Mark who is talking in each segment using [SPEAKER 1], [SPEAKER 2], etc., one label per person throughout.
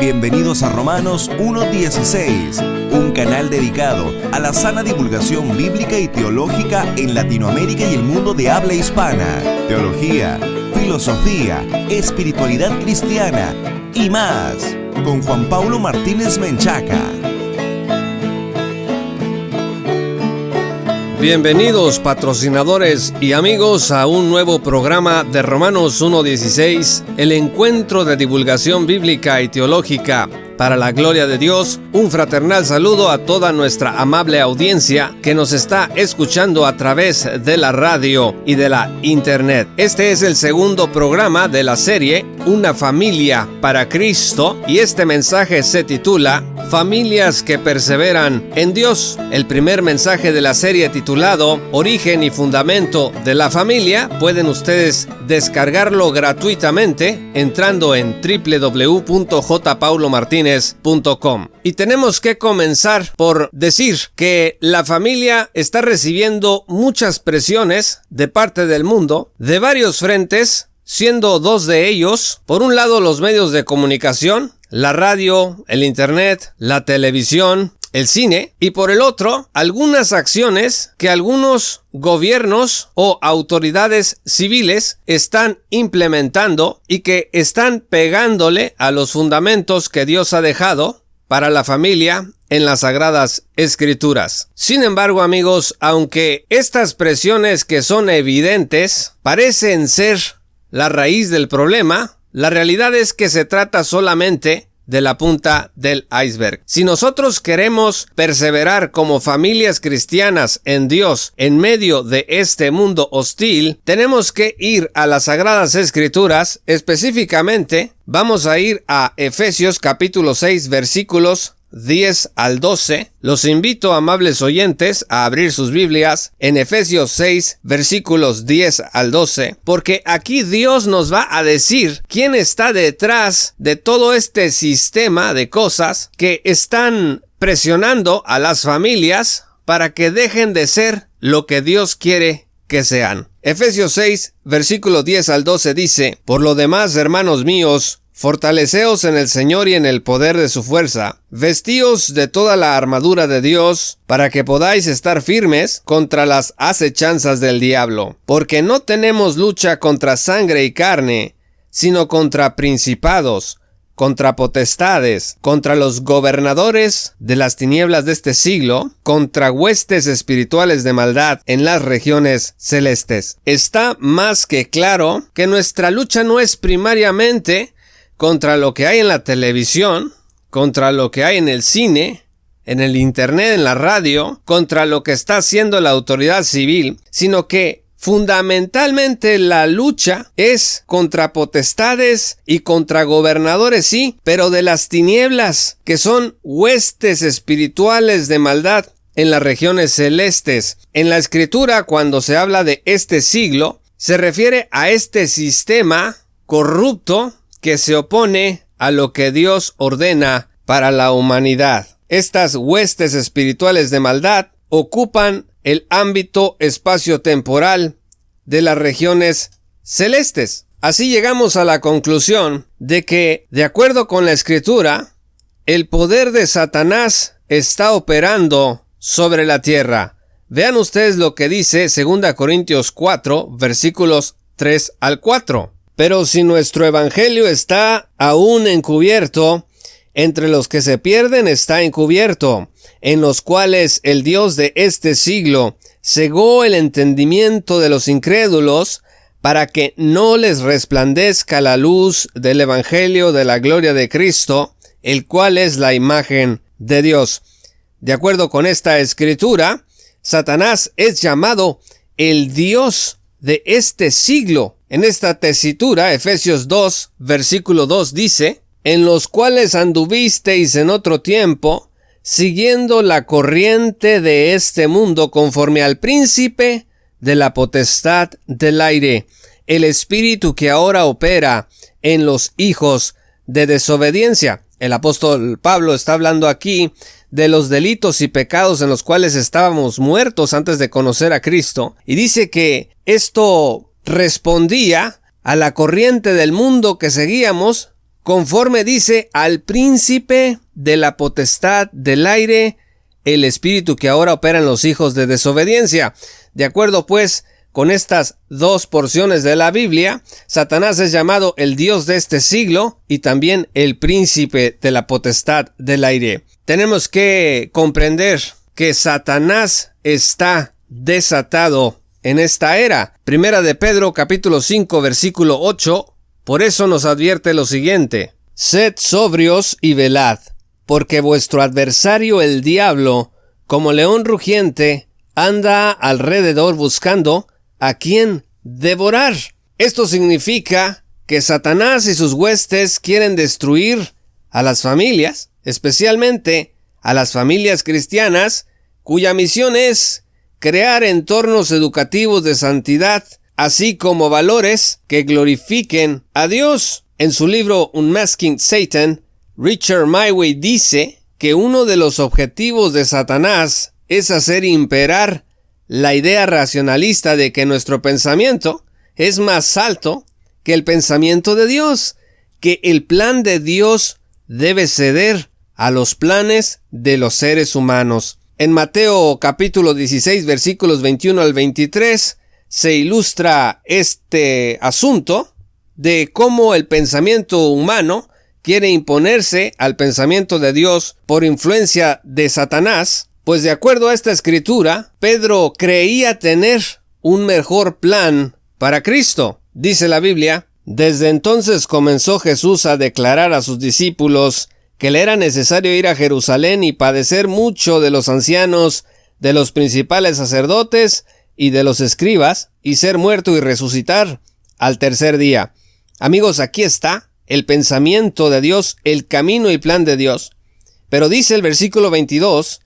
[SPEAKER 1] Bienvenidos a Romanos 1:16, un canal dedicado a la sana divulgación bíblica y teológica en Latinoamérica y el mundo de habla hispana. Teología, filosofía, espiritualidad cristiana y más, con Juan Paulo Martínez Menchaca.
[SPEAKER 2] Bienvenidos patrocinadores y amigos a un nuevo programa de Romanos 1:16, el encuentro de divulgación bíblica y teológica para la gloria de Dios. Un fraternal saludo a toda nuestra amable audiencia que nos está escuchando a través de la radio y de la internet. Este es el segundo programa de la serie Una familia para Cristo y este mensaje se titula Familias que perseveran en Dios. El primer mensaje de la serie titulado Origen y Fundamento de la Familia pueden ustedes descargarlo gratuitamente entrando en www.jpaulomartinez.com. Y tenemos que comenzar por decir que la familia está recibiendo muchas presiones de parte del mundo de varios frentes, siendo dos de ellos, por un lado los medios de comunicación, la radio, el internet, la televisión, el cine, y por el otro, algunas acciones que algunos gobiernos o autoridades civiles están implementando y que están pegándole a los fundamentos que Dios ha dejado para la familia en las Sagradas Escrituras. Sin embargo, amigos, aunque estas presiones que son evidentes parecen ser la raíz del problema, la realidad es que se trata solamente de la punta del iceberg. Si nosotros queremos perseverar como familias cristianas en Dios en medio de este mundo hostil, tenemos que ir a las Sagradas Escrituras. Específicamente, vamos a ir a Efesios capítulo 6, versículos 10 al 12. Los invito, amables oyentes, a abrir sus Biblias en Efesios 6, versículos 10 al 12, porque aquí Dios nos va a decir quién está detrás de todo este sistema de cosas que están presionando a las familias para que dejen de ser lo que Dios quiere que sean. Efesios 6, versículo 10 al 12 dice: Por lo demás, hermanos míos, fortaleceos en el Señor y en el poder de su fuerza. Vestíos de toda la armadura de Dios, para que podáis estar firmes contra las acechanzas del diablo. Porque no tenemos lucha contra sangre y carne, sino contra principados, contra potestades, contra los gobernadores de las tinieblas de este siglo, contra huestes espirituales de maldad en las regiones celestes. Está más que claro que nuestra lucha no es primariamente contra lo que hay en la televisión, contra lo que hay en el cine, en el internet, en la radio, contra lo que está haciendo la autoridad civil, sino que fundamentalmente la lucha es contra potestades y contra gobernadores, sí, pero de las tinieblas, que son huestes espirituales de maldad en las regiones celestes. En la Escritura, cuando se habla de este siglo, se refiere a este sistema corrupto que se opone a lo que Dios ordena para la humanidad. Estas huestes espirituales de maldad ocupan el ámbito espacio-temporal de las regiones celestes. Así llegamos a la conclusión de que, de acuerdo con la Escritura, el poder de Satanás está operando sobre la tierra. Vean ustedes lo que dice 2 Corintios 4, versículos 3 al 4. Pero si nuestro evangelio está aún encubierto, entre los que se pierden está encubierto, en los cuales el Dios de este siglo cegó el entendimiento de los incrédulos, para que no les resplandezca la luz del evangelio de la gloria de Cristo, el cual es la imagen de Dios. De acuerdo con esta escritura, Satanás es llamado el Dios de este siglo. En esta tesitura, Efesios 2, versículo 2 dice: En los cuales anduvisteis en otro tiempo, siguiendo la corriente de este mundo, conforme al príncipe de la potestad del aire, el espíritu que ahora opera en los hijos de desobediencia. El apóstol Pablo está hablando aquí de los delitos y pecados en los cuales estábamos muertos antes de conocer a Cristo, y dice que esto respondía a la corriente del mundo que seguíamos conforme dice al príncipe de la potestad del aire, el espíritu que ahora opera en los hijos de desobediencia. De acuerdo pues con estas dos porciones de la Biblia, Satanás es llamado el Dios de este siglo y también el príncipe de la potestad del aire. Tenemos que comprender que Satanás está desatado en esta era. Primera de Pedro capítulo 5 versículo 8, por eso nos advierte lo siguiente: sed sobrios y velad, porque vuestro adversario el diablo, como león rugiente, anda alrededor buscando a quien devorar. Esto significa que Satanás y sus huestes quieren destruir a las familias, especialmente a las familias cristianas, cuya misión es crear entornos educativos de santidad, así como valores que glorifiquen a Dios. En su libro Unmasking Satan, Richard Myway dice que uno de los objetivos de Satanás es hacer imperar la idea racionalista de que nuestro pensamiento es más alto que el pensamiento de Dios, que el plan de Dios debe ceder a los planes de los seres humanos. En Mateo capítulo 16 versículos 21 al 23 se ilustra este asunto de cómo el pensamiento humano quiere imponerse al pensamiento de Dios por influencia de Satanás. Pues de acuerdo a esta escritura, Pedro creía tener un mejor plan para Cristo. Dice la Biblia: desde entonces comenzó Jesús a declarar a sus discípulos que le era necesario ir a Jerusalén y padecer mucho de los ancianos, de los principales sacerdotes y de los escribas, y ser muerto y resucitar al tercer día. Amigos, aquí está el pensamiento de Dios, el camino y plan de Dios. Pero dice el versículo 22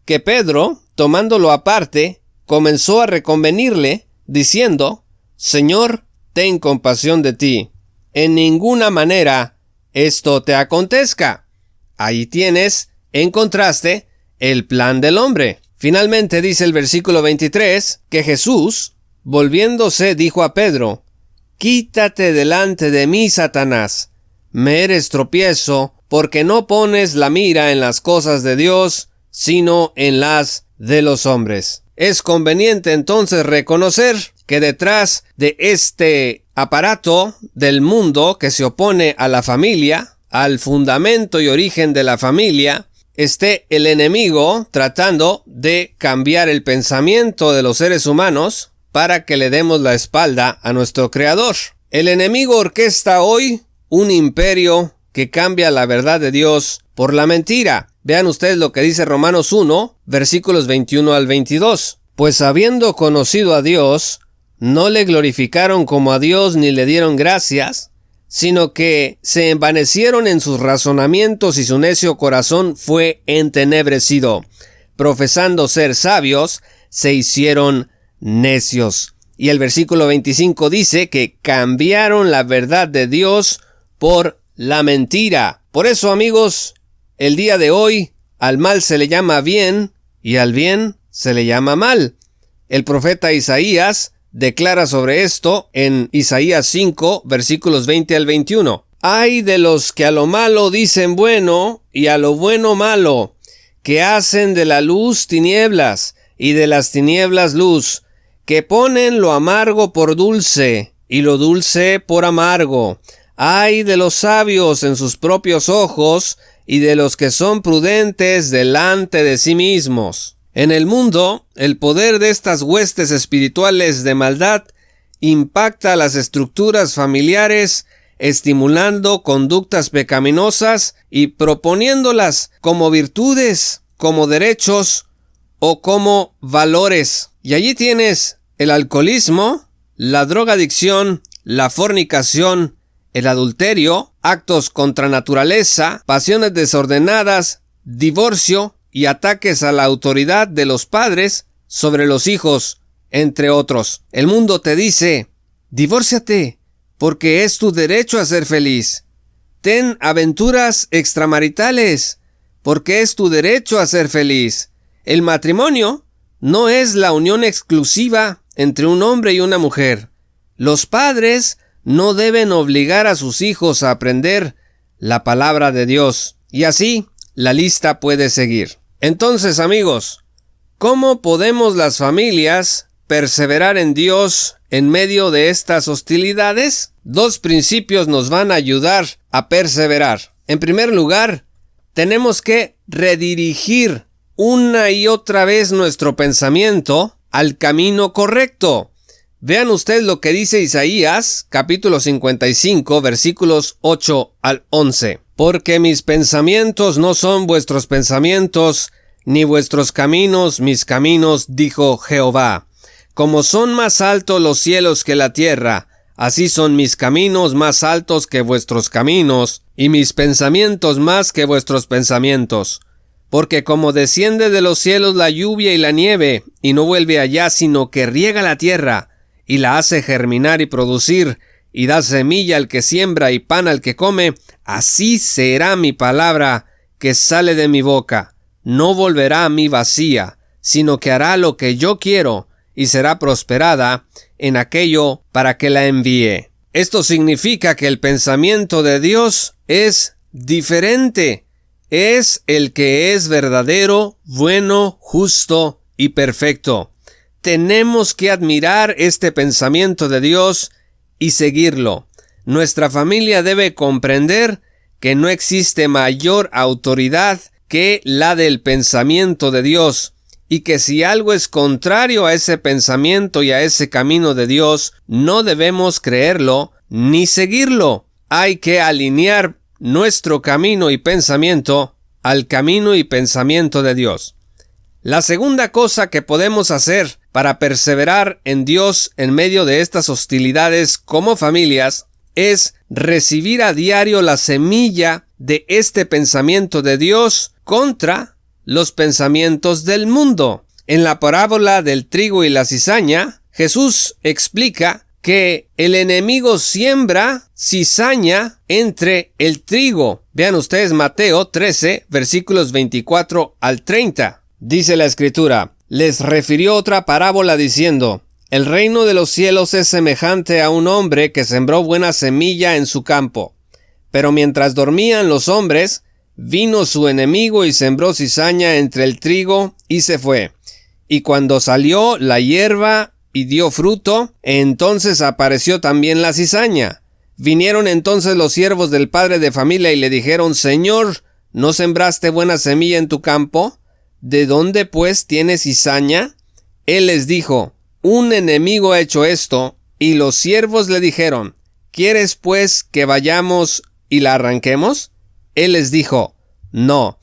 [SPEAKER 2] que Pedro, tomándolo aparte, comenzó a reconvenirle, diciendo: Señor, ten compasión de ti. En ninguna manera esto te acontezca. Ahí tienes, en contraste, el plan del hombre. Finalmente dice el versículo 23 que Jesús, volviéndose, dijo a Pedro: Quítate delante de mí, Satanás. Me eres tropiezo, porque no pones la mira en las cosas de Dios, sino en las de los hombres. Es conveniente entonces reconocer que detrás de este aparato del mundo que se opone a la familia, al fundamento y origen de la familia, esté el enemigo tratando de cambiar el pensamiento de los seres humanos para que le demos la espalda a nuestro Creador. El enemigo orquesta hoy un imperio que cambia la verdad de Dios por la mentira. Vean ustedes lo que dice Romanos 1, versículos 21 al 22. Pues habiendo conocido a Dios, no le glorificaron como a Dios ni le dieron gracias, sino que se envanecieron en sus razonamientos y su necio corazón fue entenebrecido. Profesando ser sabios, se hicieron necios. Y el versículo 25 dice que cambiaron la verdad de Dios por la mentira. Por eso, amigos, el día de hoy al mal se le llama bien y al bien se le llama mal. El profeta Isaías declara sobre esto en Isaías 5, versículos 20 al 21. Ay de los que a lo malo dicen bueno y a lo bueno malo, que hacen de la luz tinieblas y de las tinieblas luz, que ponen lo amargo por dulce y lo dulce por amargo. Ay de los sabios en sus propios ojos y de los que son prudentes delante de sí mismos. En el mundo, el poder de estas huestes espirituales de maldad impacta las estructuras familiares, estimulando conductas pecaminosas y proponiéndolas como virtudes, como derechos o como valores. Y allí tienes el alcoholismo, la drogadicción, la fornicación, el adulterio, actos contra naturaleza, pasiones desordenadas, divorcio y ataques a la autoridad de los padres sobre los hijos, entre otros. El mundo te dice: divórciate, porque es tu derecho a ser feliz. Ten aventuras extramaritales, porque es tu derecho a ser feliz. El matrimonio no es la unión exclusiva entre un hombre y una mujer. Los padres no deben obligar a sus hijos a aprender la palabra de Dios. Y así, la lista puede seguir. Entonces, amigos, ¿cómo podemos las familias perseverar en Dios en medio de estas hostilidades? 2 principios nos van a ayudar a perseverar. En primer lugar, tenemos que redirigir una y otra vez nuestro pensamiento al camino correcto. Vean ustedes lo que dice Isaías, capítulo 55, versículos 8 al 11. Porque mis pensamientos no son vuestros pensamientos, ni vuestros caminos mis caminos, dijo Jehová. Como son más altos los cielos que la tierra, así son mis caminos más altos que vuestros caminos, y mis pensamientos más que vuestros pensamientos. Porque como desciende de los cielos la lluvia y la nieve, y no vuelve allá, sino que riega la tierra, y la hace germinar y producir, y da semilla al que siembra y pan al que come, así será mi palabra que sale de mi boca. No volverá a mí vacía, sino que hará lo que yo quiero, y será prosperada en aquello para que la envíe. Esto significa que el pensamiento de Dios es diferente. Es el que es verdadero, bueno, justo y perfecto. Tenemos que admirar este pensamiento de Dios y seguirlo. Nuestra familia debe comprender que no existe mayor autoridad que la del pensamiento de Dios, y que si algo es contrario a ese pensamiento y a ese camino de Dios, no debemos creerlo ni seguirlo. Hay que alinear nuestro camino y pensamiento al camino y pensamiento de Dios. La segunda cosa que podemos hacer para perseverar en Dios en medio de estas hostilidades como familias es recibir a diario la semilla de este pensamiento de Dios contra los pensamientos del mundo. En la parábola del trigo y la cizaña, Jesús explica que el enemigo siembra cizaña entre el trigo. Vean ustedes Mateo 13, versículos 24 al 30. Dice la Escritura: les refirió otra parábola diciendo: el reino de los cielos es semejante a un hombre que sembró buena semilla en su campo. Pero mientras dormían los hombres, vino su enemigo y sembró cizaña entre el trigo y se fue. Y cuando salió la hierba y dio fruto, entonces apareció también la cizaña. Vinieron entonces los siervos del padre de familia y le dijeron: Señor, ¿no sembraste buena semilla en tu campo? ¿De dónde pues tienes cizaña? Él les dijo: un enemigo ha hecho esto. Y los siervos le dijeron: ¿quieres pues que vayamos y la arranquemos? Él les dijo: no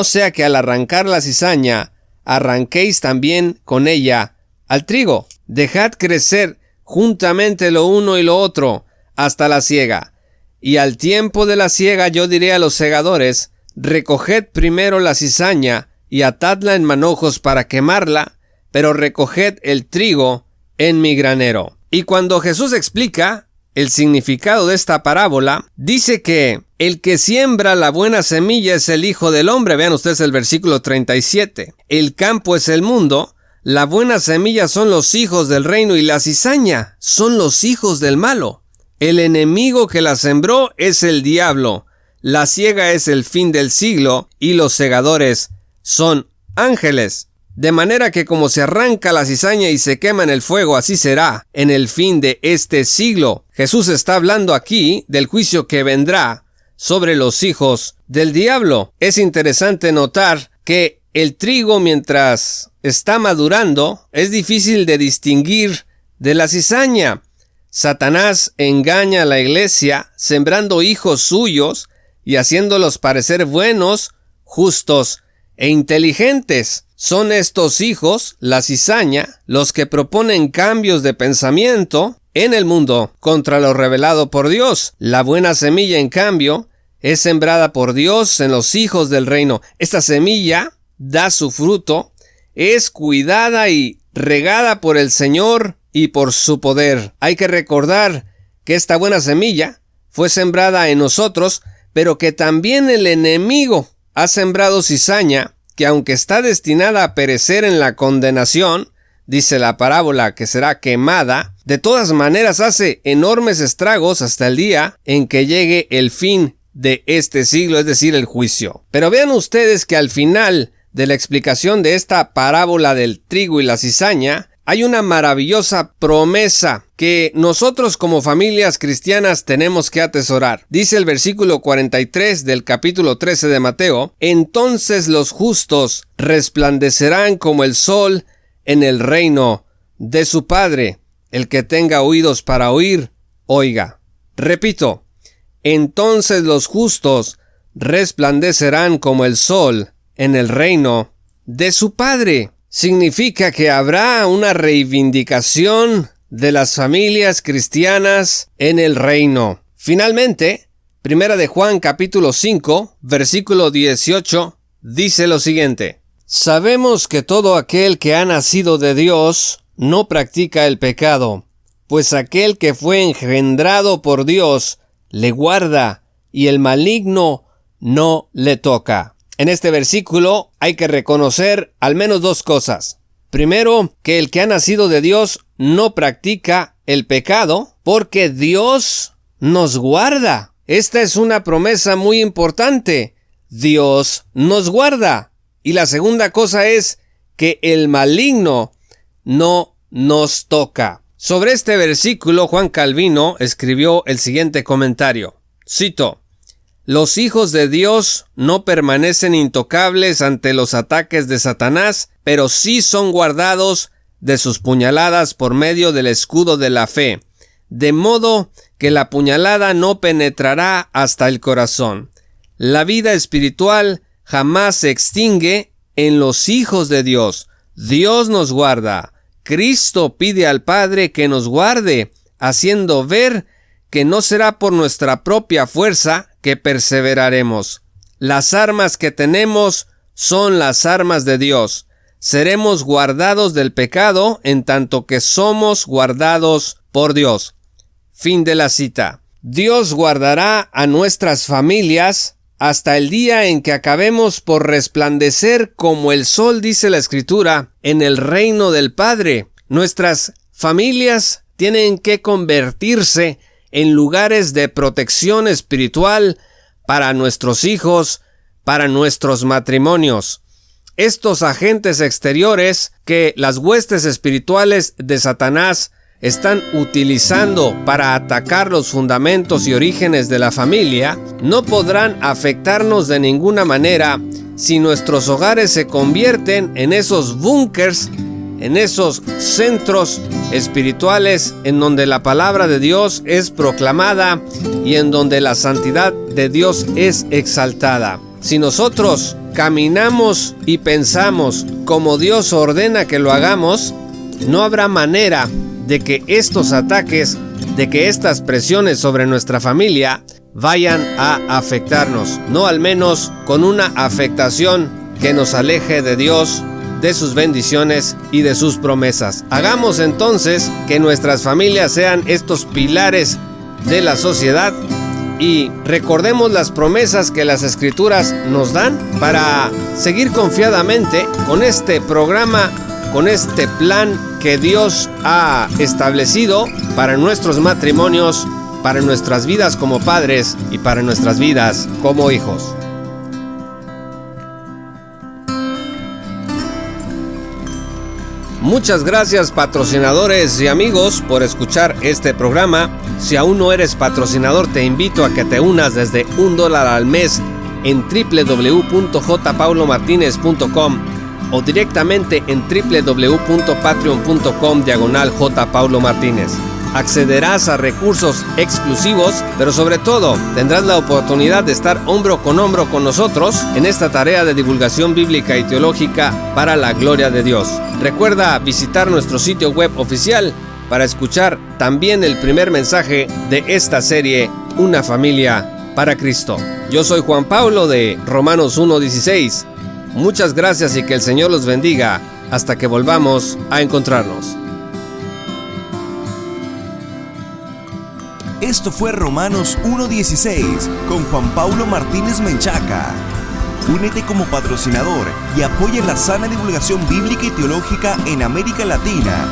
[SPEAKER 2] sea que al arrancar la cizaña arranquéis también con ella al trigo. Dejad crecer juntamente lo uno y lo otro hasta la siega. Y al tiempo de la siega yo diré a los segadores: recoged primero la cizaña y atadla en manojos para quemarla, pero recoged el trigo en mi granero. Y cuando Jesús explica el significado de esta parábola, dice que el que siembra la buena semilla es el Hijo del Hombre. Vean ustedes el versículo 37. El campo es el mundo, la buena semilla son los hijos del reino y la cizaña son los hijos del malo. El enemigo que la sembró es el diablo, la siega es el fin del siglo y los segadores son ángeles. De manera que como se arranca la cizaña y se quema en el fuego, así será en el fin de este siglo. Jesús está hablando aquí del juicio que vendrá sobre los hijos del diablo. Es interesante notar que el trigo, mientras está madurando, es difícil de distinguir de la cizaña. Satanás engaña a la iglesia sembrando hijos suyos y haciéndolos parecer buenos, justos e inteligentes. Son estos hijos, la cizaña, los que proponen cambios de pensamiento en el mundo contra lo revelado por Dios. La buena semilla, en cambio, es sembrada por Dios en los hijos del reino. Esta semilla da su fruto, es cuidada y regada por el Señor y por su poder. Hay que recordar que esta buena semilla fue sembrada en nosotros, pero que también el enemigo ha sembrado cizaña, que aunque está destinada a perecer en la condenación, dice la parábola que será quemada, de todas maneras hace enormes estragos hasta el día en que llegue el fin de este siglo, es decir, el juicio. Pero vean ustedes que al final de la explicación de esta parábola del trigo y la cizaña, hay una maravillosa promesa que nosotros como familias cristianas tenemos que atesorar. Dice el versículo 43 del capítulo 13 de Mateo: entonces los justos resplandecerán como el sol en el reino de su Padre. El que tenga oídos para oír, oiga. Repito, entonces los justos resplandecerán como el sol en el reino de su Padre. Significa que habrá una reivindicación de las familias cristianas en el reino. Finalmente, Primera de Juan capítulo 5, versículo 18, dice lo siguiente: sabemos que todo aquel que ha nacido de Dios no practica el pecado, pues aquel que fue engendrado por Dios le guarda y el maligno no le toca. En este versículo hay que reconocer al menos dos cosas. Primero, que el que ha nacido de Dios no practica el pecado porque Dios nos guarda. Esta es una promesa muy importante. Dios nos guarda. Y la segunda cosa es que el maligno no nos toca. Sobre este versículo, Juan Calvino escribió el siguiente comentario. Cito: los hijos de Dios no permanecen intocables ante los ataques de Satanás, pero sí son guardados de sus puñaladas por medio del escudo de la fe, de modo que la puñalada no penetrará hasta el corazón. La vida espiritual jamás se extingue en los hijos de Dios. Dios nos guarda. Cristo pide al Padre que nos guarde, haciendo ver que no será por nuestra propia fuerza que perseveraremos. Las armas que tenemos son las armas de Dios. Seremos guardados del pecado en tanto que somos guardados por Dios. Fin de la cita. Dios guardará a nuestras familias hasta el día en que acabemos por resplandecer como el sol, dice la Escritura, en el reino del Padre. Nuestras familias tienen que convertirse en lugares de protección espiritual para nuestros hijos, para nuestros matrimonios. Estos agentes exteriores que las huestes espirituales de Satanás están utilizando para atacar los fundamentos y orígenes de la familia no podrán afectarnos de ninguna manera si nuestros hogares se convierten en esos búnkers, en esos centros espirituales en donde la palabra de Dios es proclamada y en donde la santidad de Dios es exaltada. Si nosotros caminamos y pensamos como Dios ordena que lo hagamos, no habrá manera de que estos ataques, de que estas presiones sobre nuestra familia vayan a afectarnos, no al menos con una afectación que nos aleje de Dios, de sus bendiciones y de sus promesas. Hagamos entonces que nuestras familias sean estos pilares de la sociedad y recordemos las promesas que las Escrituras nos dan para seguir confiadamente con este programa, con este plan que Dios ha establecido para nuestros matrimonios, para nuestras vidas como padres y para nuestras vidas como hijos. Muchas gracias, patrocinadores y amigos, por escuchar este programa. Si aún no eres patrocinador, te invito a que te unas desde $1 al mes en www.jpaulomartinez.com o directamente en www.patreon.com/jpaulomartinez. Accederás a recursos exclusivos, pero sobre todo tendrás la oportunidad de estar hombro con hombro con nosotros en esta tarea de divulgación bíblica y teológica para la gloria de Dios. Recuerda visitar nuestro sitio web oficial para escuchar también el primer mensaje de esta serie, Una familia para Cristo. Yo soy Juan Pablo de Romanos 1:16. Muchas gracias y que el Señor los bendiga hasta que volvamos a encontrarnos.
[SPEAKER 1] Esto fue Romanos 1:16 con Juan Pablo Martínez Menchaca. Únete como patrocinador y apoya la sana divulgación bíblica y teológica en América Latina.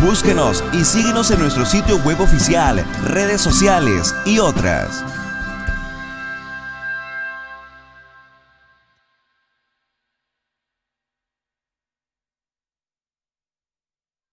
[SPEAKER 1] Búsquenos y síguenos en nuestro sitio web oficial, redes sociales y otras.